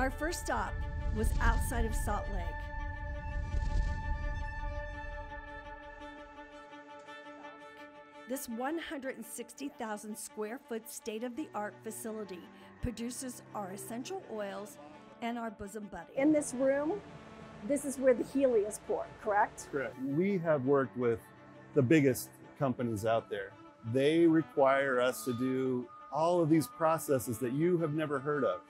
Our first stop was outside of Salt Lake. This 160,000 square foot state-of-the-art facility produces our essential oils and our bosom buddy. In this room, this is where the Healy is poured, correct? Correct. We have worked with the biggest companies out there. They require us to do all of these processes that you have never heard of.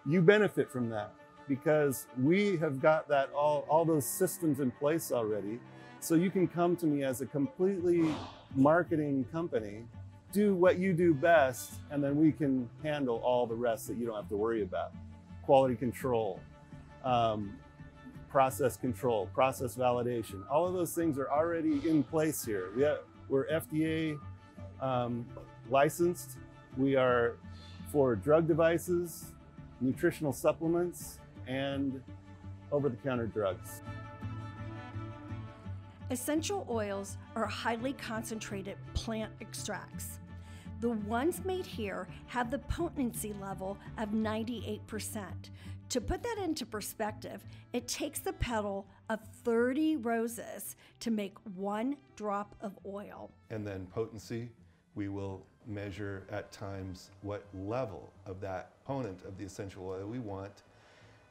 You benefit from that because we have got that all those systems in place already. So you can come to me as a completely marketing company, do what you do best, and then we can handle all the rest that you don't have to worry about. Quality control, process control, process validation, all of those things are already in place here. We're FDA licensed. We are for drug devices, nutritional supplements, and over-the-counter drugs. Essential oils are highly concentrated plant extracts. The ones made here have the potency level of 98%. To put that into perspective, it takes the petal of 30 roses to make 1 drop of oil. And then potency, we will measure at times what level of that component of the essential oil we want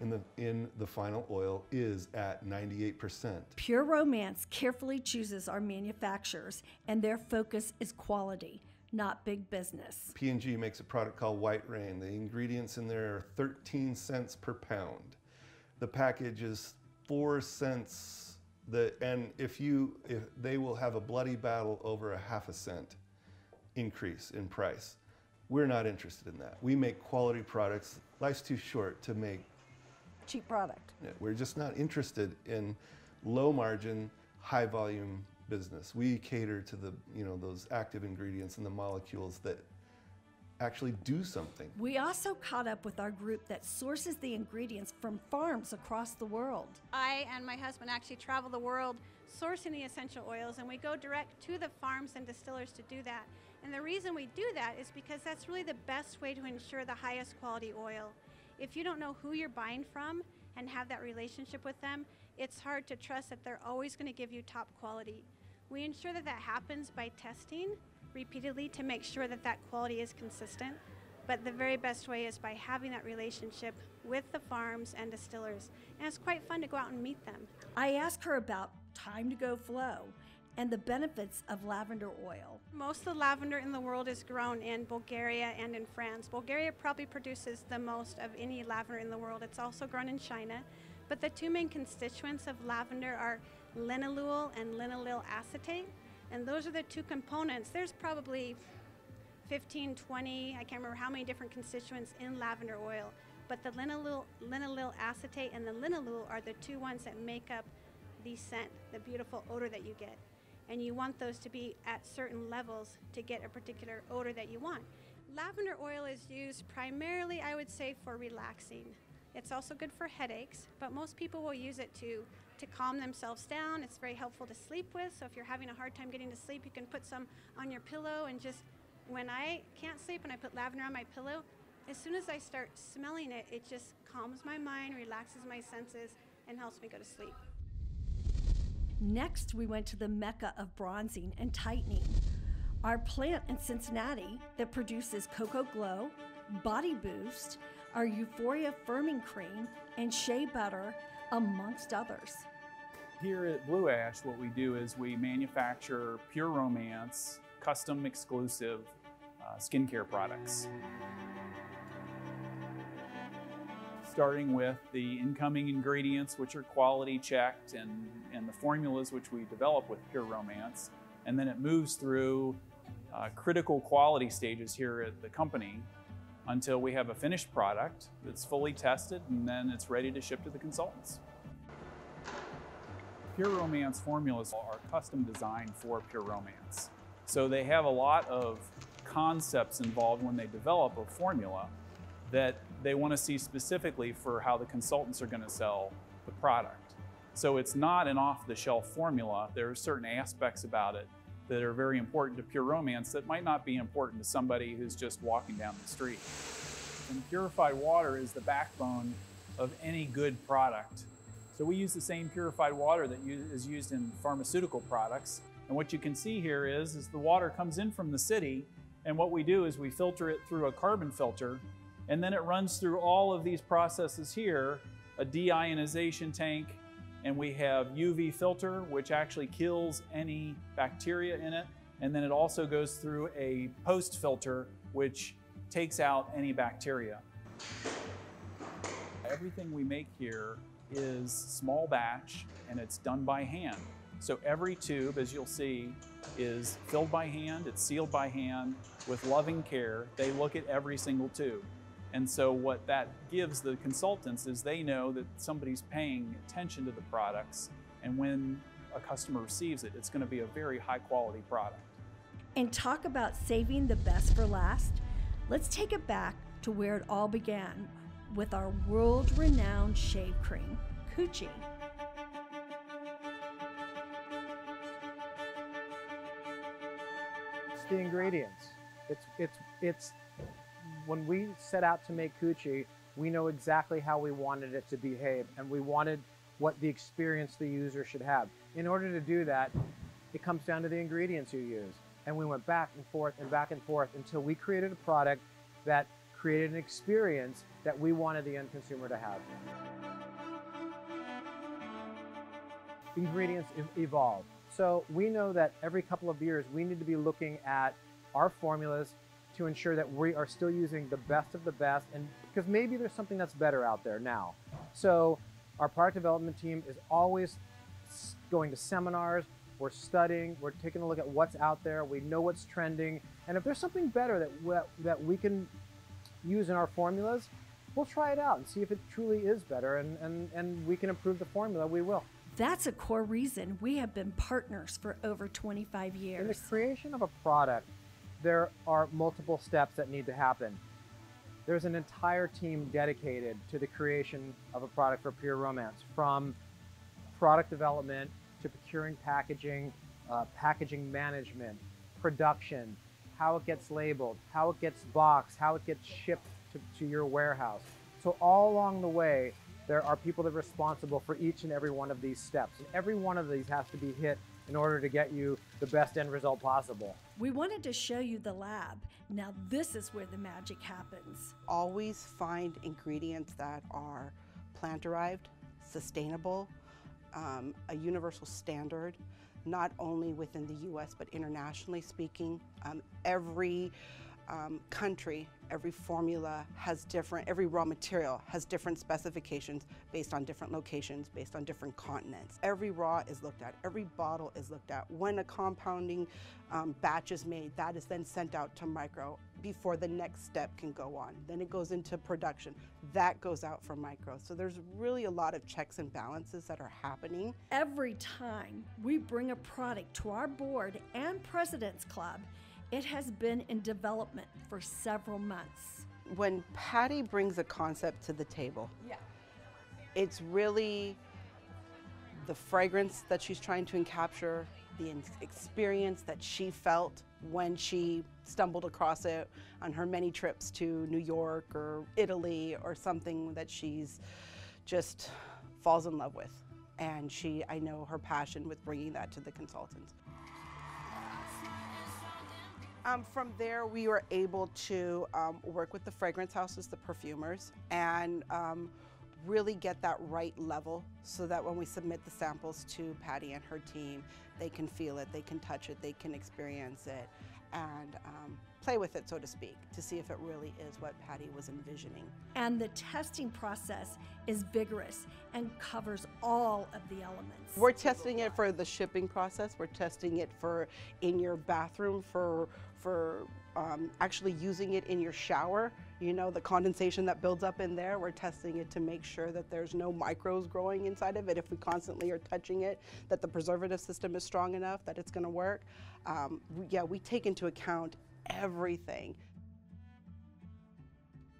in the final oil is at 98%. Pure Romance carefully chooses our manufacturers, and their focus is quality, not big business. P&G makes a product called White Rain. The ingredients in there are 13 cents per pound. The package is 4 cents, and if they will have a bloody battle over a half a cent increase in price. We're not interested in that. We make quality products. Life's too short to make cheap product. We're just not interested in low margin, high volume business. We cater to the, those active ingredients and the molecules that actually do something. We also caught up with our group that sources the ingredients from farms across the world. I and my husband actually travel the world sourcing the essential oils, and we go direct to the farms and distillers to do that. And the reason we do that is because that's really the best way to ensure the highest quality oil. If you don't know who you're buying from and have that relationship with them, it's hard to trust that they're always going to give you top quality. We ensure that that happens by testing repeatedly to make sure that that quality is consistent. But the very best way is by having that relationship with the farms and distillers. And it's quite fun to go out and meet them. I asked her about time to go flow and the benefits of lavender oil. Most of the lavender in the world is grown in Bulgaria and in France. Bulgaria probably produces the most of any lavender in the world. It's also grown in China. But the 2 main constituents of lavender are linalool and linalool acetate. And those are the 2 components. There's probably 15, 20, I can't remember how many different constituents in lavender oil. But the linalool acetate and the linalool are the 2 ones that make up the scent, the beautiful odor that you get. And you want those to be at certain levels to get a particular odor that you want. Lavender oil is used primarily, I would say, for relaxing. It's also good for headaches, but most people will use it to calm themselves down. It's very helpful to sleep with, so if you're having a hard time getting to sleep, you can put some on your pillow, and just, when I can't sleep and I put lavender on my pillow, as soon as I start smelling it, it just calms my mind, relaxes my senses, and helps me go to sleep. Next, we went to the mecca of bronzing and tightening. Our plant in Cincinnati that produces Cocoa Glow, Body Boost, our Euphoria Firming Cream, and Shea Butter, amongst others. Here at Blue Ash, what we do is we manufacture Pure Romance, custom exclusive skincare products. Starting with the incoming ingredients, which are quality checked, and the formulas which we develop with Pure Romance. And then it moves through critical quality stages here at the company until we have a finished product that's fully tested, and then it's ready to ship to the consultants. Pure Romance formulas are custom designed for Pure Romance. So they have a lot of concepts involved when they develop a formula that they want to see specifically for how the consultants are going to sell the product. So it's not an off-the-shelf formula. There are certain aspects about it that are very important to Pure Romance that might not be important to somebody who's just walking down the street. And purified water is the backbone of any good product. So we use the same purified water that is used in pharmaceutical products. And what you can see here is the water comes in from the city, and what we do is we filter it through a carbon filter, and then it runs through all of these processes here, a deionization tank, and we have UV filter, which actually kills any bacteria in it. And then it also goes through a post filter, which takes out any bacteria. Everything we make here is small batch, and it's done by hand. So every tube, as you'll see, is filled by hand, it's sealed by hand with loving care. They look at every single tube. And so what that gives the consultants is they know that somebody's paying attention to the products, and when a customer receives it, it's going to be a very high quality product. And talk about saving the best for last. Let's take it back to where it all began with our world-renowned shave cream, Coochie. It's the ingredients. It's when we set out to make Coochie, we know exactly how we wanted it to behave, and we wanted what the experience the user should have. In order to do that, it comes down to the ingredients you use. And we went back and forth until we created a product that created an experience that we wanted the end consumer to have. Ingredients evolve. So we know that every couple of years we need to be looking at our formulas to ensure that we are still using the best of the best, and because maybe there's something that's better out there now. So our product development team is always going to seminars, we're studying, we're taking a look at what's out there, we know what's trending, and if there's something better that we can use in our formulas, we'll try it out and see if it truly is better, and we can improve the formula, we will. That's a core reason we have been partners for over 25 years. In the creation of a product, there are multiple steps that need to happen. There's an entire team dedicated to the creation of a product for Pure Romance, from product development to procuring packaging, packaging management, production, how it gets labeled, how it gets boxed, how it gets shipped to your warehouse. So all along the way, there are people that are responsible for each and every one of these steps. And every one of these has to be hit in order to get you the best end result possible. We wanted to show you the lab. Now this is where the magic happens. Always find ingredients that are plant-derived, sustainable, a universal standard, not only within the US, but internationally speaking. Every country, every formula has different, every raw material has different specifications based on different locations, based on different continents. Every raw is looked at, every bottle is looked at. When a compounding batch is made, that is then sent out to micro before the next step can go on. Then it goes into production. That goes out for micro. So there's really a lot of checks and balances that are happening. Every time we bring a product to our board and President's Club, it has been in development for several months. When Patty brings a concept to the table, it's really the fragrance that she's trying to capture, the experience that she felt when she stumbled across it on her many trips to New York or Italy or something that she's just falls in love with. And I know her passion with bringing that to the consultants. From there, we were able to work with the fragrance houses, the perfumers, and really get that right level so that when we submit the samples to Patty and her team, they can feel it, they can touch it, they can experience it, and play with it, so to speak, to see if it really is what Patty was envisioning. And the testing process is vigorous and covers all of the elements. We're testing it for the shipping process. We're testing it for in your bathroom, for actually using it in your shower. You know, the condensation that builds up in there, we're testing it to make sure that there's no microbes growing inside of it. If we constantly are touching it, that the preservative system is strong enough that it's gonna work. We take into account everything